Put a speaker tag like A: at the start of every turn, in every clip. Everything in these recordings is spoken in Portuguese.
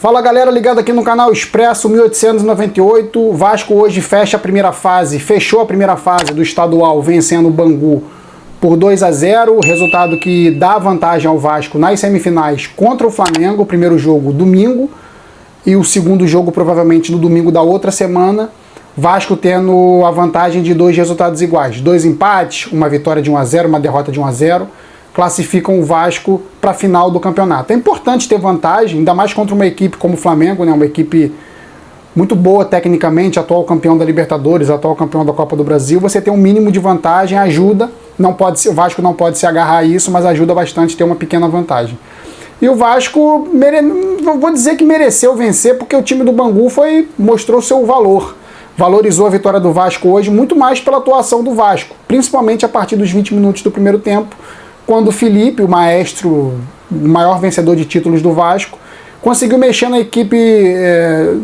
A: Fala galera, ligado aqui no canal Expresso 1898, o Vasco hoje fecha a primeira fase, fechou a primeira fase do estadual vencendo o Bangu por 2-0, resultado que dá vantagem ao Vasco nas semifinais contra o Flamengo, o primeiro jogo domingo e o segundo jogo provavelmente no domingo da outra semana, Vasco tendo a vantagem de dois resultados iguais, dois empates, uma vitória de 1-0, uma derrota de 1-0, classificam o Vasco para a final do campeonato. É importante ter vantagem, ainda mais contra uma equipe como o Flamengo, né? Uma equipe muito boa tecnicamente, atual campeão da Libertadores, atual campeão da Copa do Brasil. Você tem um mínimo de vantagem, ajuda, não pode ser, o Vasco não pode se agarrar a isso, mas ajuda bastante ter uma pequena vantagem. E o Vasco, não vou dizer que mereceu vencer, porque o time do Bangu mostrou seu valor. Valorizou a vitória do Vasco hoje muito mais pela atuação do Vasco, principalmente a partir dos 20 minutos do primeiro tempo, quando o Felipe, o maestro, o maior vencedor de títulos do Vasco, conseguiu mexer na equipe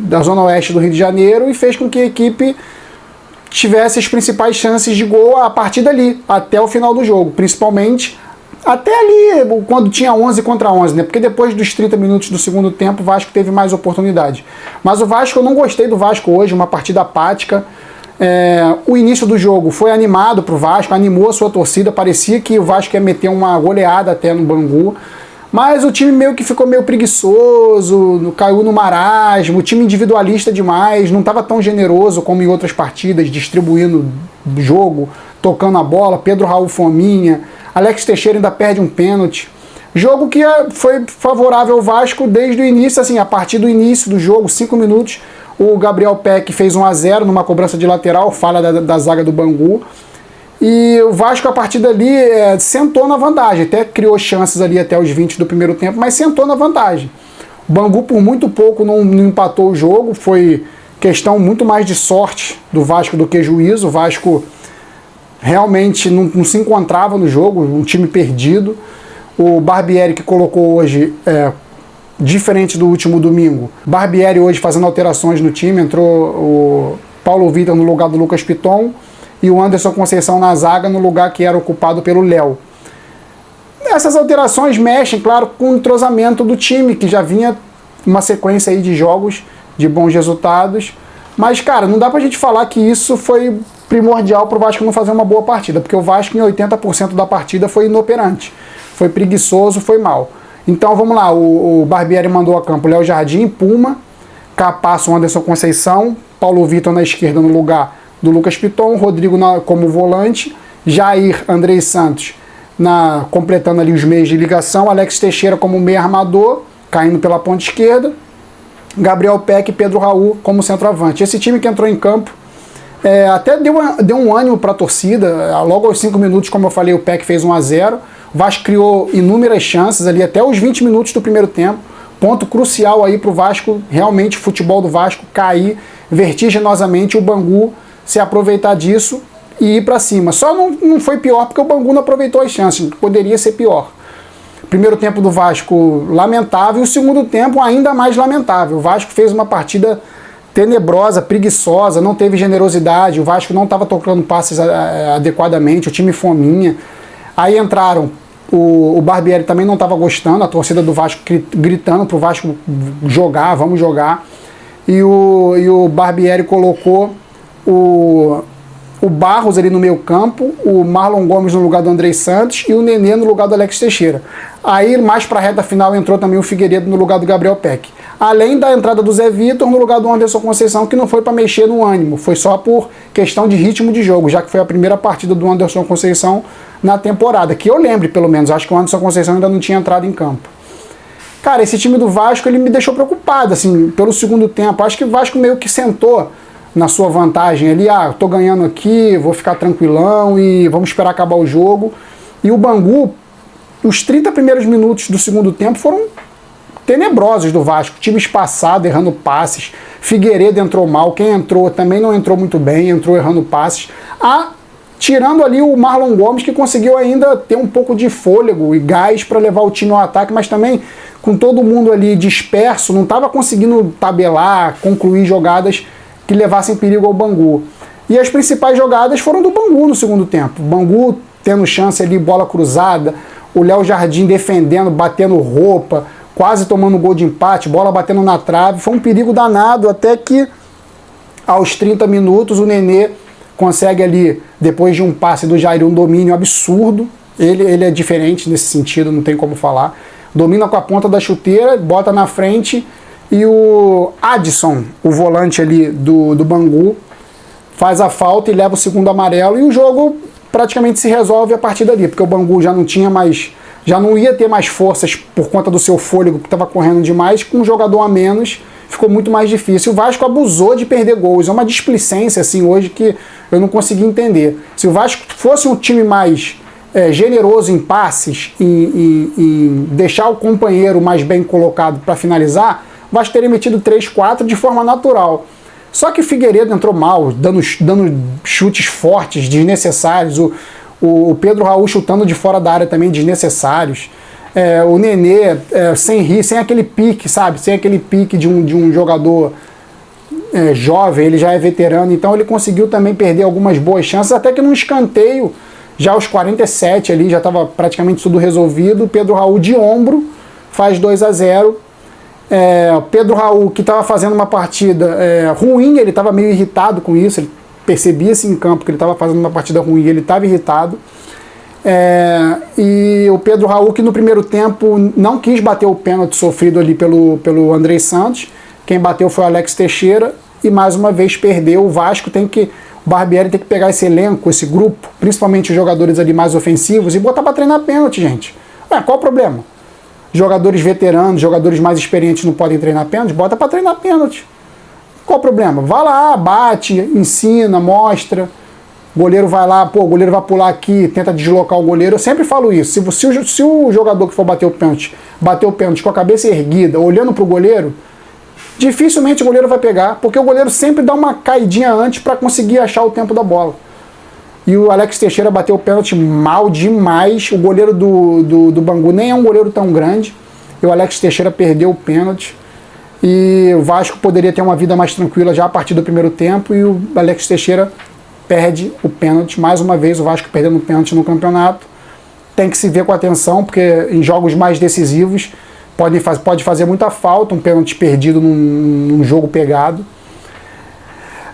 A: da Zona Oeste do Rio de Janeiro e fez com que a equipe tivesse as principais chances de gol a partir dali, até o final do jogo, principalmente até ali, quando tinha 11 contra 11, né? Porque depois dos 30 minutos do segundo tempo, o Vasco teve mais oportunidade. Mas o Vasco, eu não gostei do Vasco hoje, uma partida apática. O início do jogo foi animado para o Vasco, animou a sua torcida, parecia que o Vasco ia meter uma goleada até no Bangu, mas o time meio que ficou meio preguiçoso, caiu no marasmo, o time individualista demais, não estava tão generoso como em outras partidas, distribuindo o jogo, tocando a bola, Pedro Raul Fominha, Alex Teixeira ainda perde um pênalti. Jogo que foi favorável ao Vasco desde o início, assim, a partir do início do jogo, 5 minutos, o Gabriel Peck fez 1-0 numa cobrança de lateral, falha da zaga do Bangu. E o Vasco, a partir dali, sentou na vantagem. Até criou chances ali até os 20 do primeiro tempo, mas sentou na vantagem. O Bangu, por muito pouco, não empatou o jogo. Foi questão muito mais de sorte do Vasco do que juízo. O Vasco realmente não se encontrava no jogo, um time perdido. O Barbieri, que colocou hoje... diferente do último domingo, Barbieri hoje fazendo alterações no time, entrou o Paulo Vitor no lugar do Lucas Piton e o Anderson Conceição na zaga no lugar que era ocupado pelo Léo. Essas alterações mexem, claro, com o entrosamento do time, que já vinha uma sequência aí de jogos de bons resultados, mas cara, não dá pra gente falar que isso foi primordial pro Vasco não fazer uma boa partida, porque o Vasco em 80% da partida foi inoperante, foi preguiçoso, foi mal. Então vamos lá, o Barbieri mandou a campo Léo Jardim, Puma, Capasso, Anderson Conceição, Paulo Vitor na esquerda no lugar do Lucas Piton, Rodrigo como volante, Jair, Andrei Santos completando ali os meios de ligação, Alex Teixeira como meio armador, caindo pela ponta esquerda, Gabriel Peck e Pedro Raul como centroavante. Esse time que entrou em campo até deu um ânimo para a torcida, logo aos 5 minutos, como eu falei, o Peck fez 1-0, o Vasco criou inúmeras chances ali até os 20 minutos do primeiro tempo, ponto crucial aí para o Vasco, realmente o futebol do Vasco cair vertiginosamente, o Bangu se aproveitar disso e ir para cima. Só não foi pior porque o Bangu não aproveitou as chances, poderia ser pior. Primeiro tempo do Vasco lamentável e o segundo tempo ainda mais lamentável. O Vasco fez uma partida tenebrosa, preguiçosa, não teve generosidade, o Vasco não estava tocando passes adequadamente, o time fominha. Aí entraram, o Barbieri também não estava gostando, a torcida do Vasco gritando para o Vasco jogar, vamos jogar. E o Barbieri colocou o Barros ali no meio campo, o Marlon Gomes no lugar do Andrei Santos e o Nenê no lugar do Alex Teixeira. Aí mais para a reta final entrou também o Figueiredo no lugar do Gabriel Peck. Além da entrada do Zé Vitor no lugar do Anderson Conceição, que não foi para mexer no ânimo, foi só por questão de ritmo de jogo, já que foi a primeira partida do Anderson Conceição na temporada, que eu lembre pelo menos, acho que o Anderson Conceição ainda não tinha entrado em campo. Cara, esse time do Vasco, ele me deixou preocupado, assim, pelo segundo tempo. Acho que o Vasco meio que sentou na sua vantagem ali, tô ganhando aqui, vou ficar tranquilão e vamos esperar acabar o jogo. E o Bangu, os 30 primeiros minutos do segundo tempo foram tenebrosos do Vasco, time espaçado, errando passes, Figueiredo entrou mal, quem entrou também não entrou muito bem, entrou errando passes, tirando ali o Marlon Gomes, que conseguiu ainda ter um pouco de fôlego e gás para levar o time ao ataque, mas também com todo mundo ali disperso, não estava conseguindo tabelar, concluir jogadas que levassem perigo ao Bangu. E as principais jogadas foram do Bangu no segundo tempo, o Bangu tendo chance ali, bola cruzada, o Léo Jardim defendendo, batendo roupa, quase tomando gol de empate, bola batendo na trave, foi um perigo danado, até que aos 30 minutos o Nenê consegue ali, depois de um passe do Jair, um domínio absurdo. Ele é diferente nesse sentido, não tem como falar. Domina com a ponta da chuteira, bota na frente e o Adson, o volante ali do Bangu, faz a falta e leva o segundo amarelo e o jogo praticamente se resolve a partir dali, porque o Bangu já não tinha mais, já não ia ter mais forças por conta do seu fôlego que estava correndo demais, com um jogador a menos ficou muito mais difícil. O Vasco abusou de perder gols, é uma displicência assim hoje que eu não consegui entender. Se o Vasco fosse um time mais generoso em passes, em deixar o companheiro mais bem colocado para finalizar, o Vasco teria metido 3-4 de forma natural. Só que o Figueiredo entrou mal, dando chutes fortes, desnecessários, o Pedro Raul chutando de fora da área também, desnecessários. O Nenê sem aquele pique, sabe? Sem aquele pique de um jogador jovem, ele já é veterano, então ele conseguiu também perder algumas boas chances, até que num escanteio, já aos 47 ali, já estava praticamente tudo resolvido, o Pedro Raul de ombro faz 2-0. Pedro Raul, que estava fazendo uma partida ruim, ele estava meio irritado com isso, ele percebia-se em campo que ele estava fazendo uma partida ruim, ele estava irritado. E o Pedro Raul, que no primeiro tempo não quis bater o pênalti sofrido ali pelo Andrei Santos, quem bateu foi o Alex Teixeira, e mais uma vez perdeu. O Vasco o Barbieri tem que pegar esse elenco, esse grupo, principalmente os jogadores ali mais ofensivos, e botar para treinar pênalti, gente. Qual o problema? Jogadores veteranos, jogadores mais experientes não podem treinar pênalti? Bota para treinar pênalti. Qual o problema? Vai lá, bate, ensina, mostra. O goleiro vai lá, o goleiro vai pular aqui, tenta deslocar o goleiro. Eu sempre falo isso. Se o jogador que for bater o pênalti com a cabeça erguida, olhando para o goleiro, dificilmente o goleiro vai pegar, porque o goleiro sempre dá uma caidinha antes para conseguir achar o tempo da bola. E o Alex Teixeira bateu o pênalti mal demais. O goleiro do Bangu nem é um goleiro tão grande. E o Alex Teixeira perdeu o pênalti. E o Vasco poderia ter uma vida mais tranquila já a partir do primeiro tempo. E o Alex Teixeira perde o pênalti. Mais uma vez o Vasco perdendo o pênalti no campeonato. Tem que se ver com atenção, porque em jogos mais decisivos pode fazer muita falta um pênalti perdido num jogo pegado.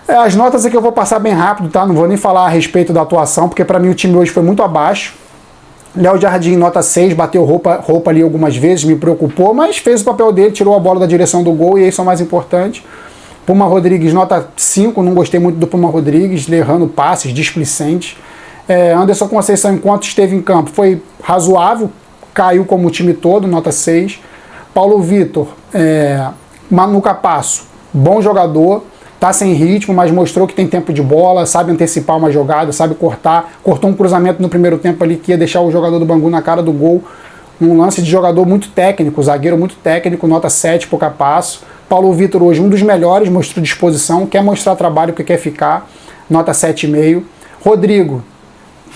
A: As notas aqui eu vou passar bem rápido, tá? Não vou nem falar a respeito da atuação, porque para mim o time hoje foi muito abaixo. Léo Jardim, nota 6, bateu roupa ali algumas vezes, me preocupou, mas fez o papel dele, tirou a bola da direção do gol, e isso é o mais importante. Puma Rodrigues, nota 5, não gostei muito do Puma Rodrigues, errando passes, displicentes. Anderson Conceição, enquanto esteve em campo, foi razoável, caiu como o time todo, nota 6. Paulo Vitor, Manu Capasso, bom jogador, tá sem ritmo, mas mostrou que tem tempo de bola, sabe antecipar uma jogada, sabe cortar. Cortou um cruzamento no primeiro tempo ali que ia deixar o jogador do Bangu na cara do gol. Um lance de jogador muito técnico, zagueiro muito técnico, nota 7 pro Capasso. Paulo Vitor hoje um dos melhores, mostrou disposição, quer mostrar trabalho porque quer ficar, nota 7,5. Rodrigo,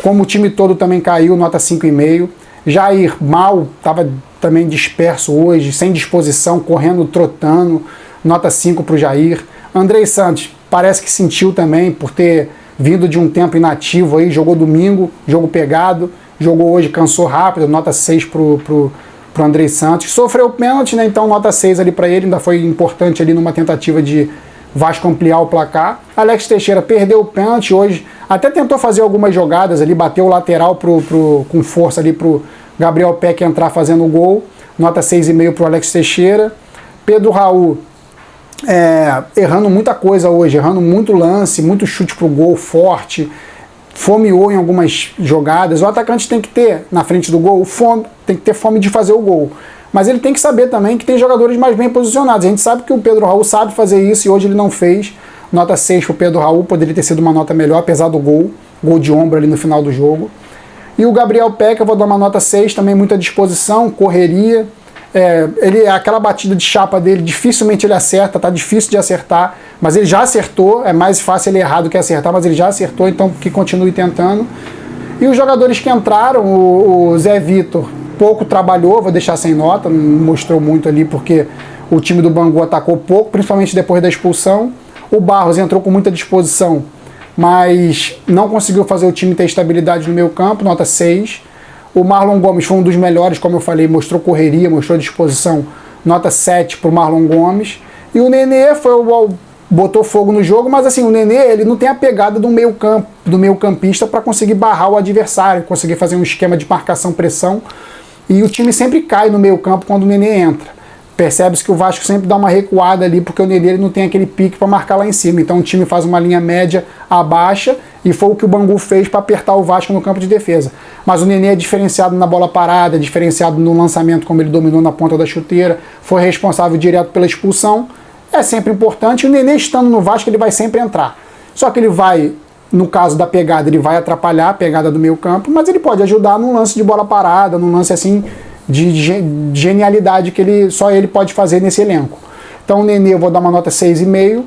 A: como o time todo também caiu, nota 5,5. Jair, mal, estava também disperso hoje, sem disposição, correndo, trotando, nota 5 pro Jair. Andrei Santos, parece que sentiu também, por ter vindo de um tempo inativo aí, jogou domingo, jogo pegado, jogou hoje, cansou rápido, nota 6 pro Andrei Santos. Sofreu pênalti, né? Então nota 6 ali para ele, ainda foi importante ali numa tentativa de Vasco ampliar o placar. Alex Teixeira perdeu o pênalti hoje, até tentou fazer algumas jogadas ali, bateu o lateral com força ali pro Gabriel Peck entrar fazendo o gol, nota 6,5 pro Alex Teixeira. Pedro Raul, errando muita coisa hoje, errando muito lance, muito chute pro gol forte, fomeou em algumas jogadas. O atacante tem que ter, na frente do gol, tem que ter fome de fazer o gol. Mas ele tem que saber também que tem jogadores mais bem posicionados. A gente sabe que o Pedro Raul sabe fazer isso e hoje ele não fez. Nota 6 pro Pedro Raul, poderia ter sido uma nota melhor, apesar do gol de ombro ali no final do jogo. E o Gabriel Peck, eu vou dar uma nota 6, também muita disposição, correria. Aquela batida de chapa dele, dificilmente ele acerta, tá difícil de acertar, mas ele já acertou, é mais fácil ele errar do que acertar, mas ele já acertou, então que continue tentando. E os jogadores que entraram, o Zé Vitor, pouco trabalhou, vou deixar sem nota, não mostrou muito ali, porque o time do Bangu atacou pouco, principalmente depois da expulsão. O Barros entrou com muita disposição, mas não conseguiu fazer o time ter estabilidade no meio campo, nota 6. O Marlon Gomes foi um dos melhores, como eu falei, mostrou correria, mostrou disposição, nota 7 para o Marlon Gomes. E o Nenê botou fogo no jogo, mas assim, o Nenê ele não tem a pegada do meio-campista para conseguir barrar o adversário, conseguir fazer um esquema de marcação-pressão. E o time sempre cai no meio-campo quando o Nenê entra. Percebe-se que o Vasco sempre dá uma recuada ali, porque o Nenê ele não tem aquele pique para marcar lá em cima. Então o time faz uma linha média abaixa, e foi o que o Bangu fez para apertar o Vasco no campo de defesa. Mas o Nenê é diferenciado na bola parada, diferenciado no lançamento, como ele dominou na ponta da chuteira, foi responsável direto pela expulsão. É sempre importante. O Nenê estando no Vasco, ele vai sempre entrar. Só que ele vai, no caso da pegada, ele vai atrapalhar a pegada do meio campo, mas ele pode ajudar num lance de bola parada, num lance assim de genialidade que só ele pode fazer nesse elenco. Então o Nenê eu vou dar uma nota 6,5.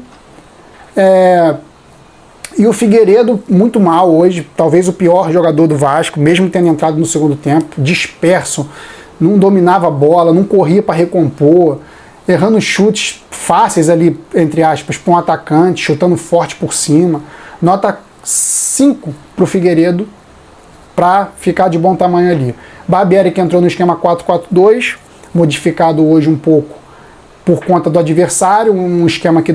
A: E o Figueiredo muito mal hoje, talvez o pior jogador do Vasco, mesmo tendo entrado no segundo tempo, disperso, não dominava a bola, não corria para recompor, errando chutes fáceis ali, entre aspas, para um atacante, chutando forte por cima. Nota 5 para o Figueiredo, para ficar de bom tamanho ali. Barbieri, que entrou no esquema 4-4-2, modificado hoje um pouco por conta do adversário, um esquema que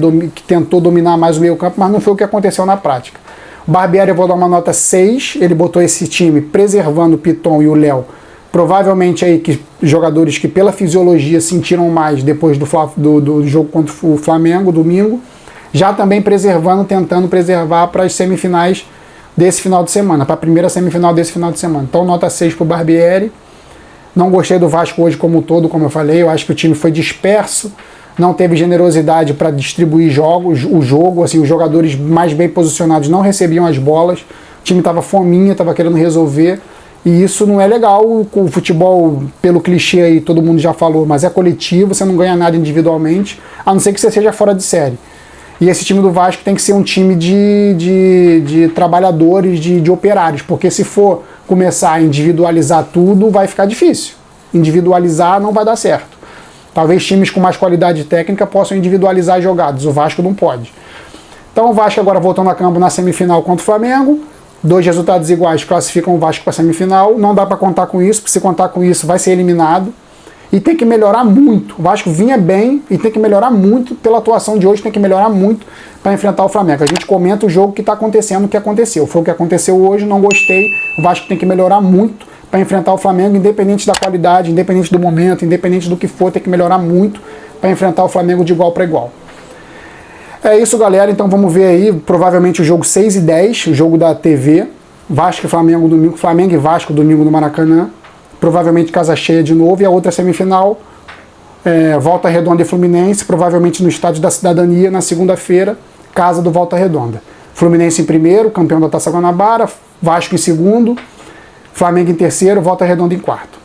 A: tentou dominar mais o meio campo, mas não foi o que aconteceu na prática. O Barbieri eu vou dar uma nota 6, ele botou esse time preservando o Piton e o Léo, provavelmente aí que jogadores que pela fisiologia sentiram mais depois do jogo contra o Flamengo, domingo, já também tentando preservar para as semifinais desse final de semana, para a primeira semifinal desse final de semana. Então nota 6 para o Barbieri. Não gostei do Vasco hoje como um todo, como eu falei, eu acho que o time foi disperso, não teve generosidade para distribuir o jogo, assim, os jogadores mais bem posicionados não recebiam as bolas, o time estava fominha, estava querendo resolver, e isso não é legal. O futebol, pelo clichê aí, todo mundo já falou, mas é coletivo, você não ganha nada individualmente, a não ser que você seja fora de série. E esse time do Vasco tem que ser um time de trabalhadores, de operários, porque se for começar a individualizar tudo, vai ficar difícil. Individualizar não vai dar certo. Talvez times com mais qualidade técnica possam individualizar as jogadas, o Vasco não pode. Então o Vasco agora voltando a campo na semifinal contra o Flamengo, 2 resultados iguais classificam o Vasco para a semifinal, não dá para contar com isso, porque se contar com isso vai ser eliminado. E tem que melhorar muito. O Vasco vinha bem e tem que melhorar muito pela atuação de hoje, tem que melhorar muito para enfrentar o Flamengo. A gente comenta o jogo que está acontecendo, o que aconteceu. Foi o que aconteceu hoje, não gostei. O Vasco tem que melhorar muito para enfrentar o Flamengo, independente da qualidade, independente do momento, independente do que for, tem que melhorar muito para enfrentar o Flamengo de igual para igual. É isso, galera. Então vamos ver aí, provavelmente o jogo 6 e 10, o jogo da TV. Vasco e Flamengo domingo, Flamengo e Vasco domingo no Maracanã. Provavelmente casa cheia de novo, e a outra semifinal, Volta Redonda e Fluminense, provavelmente no Estádio da Cidadania, na segunda-feira, casa do Volta Redonda. Fluminense em primeiro, campeão da Taça Guanabara, Vasco em segundo, Flamengo em terceiro, Volta Redonda em quarto.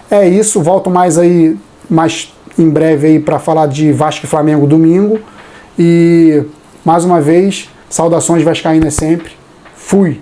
A: É isso, volto mais em breve aí para falar de Vasco e Flamengo domingo, e mais uma vez, saudações vascaínas sempre, fui!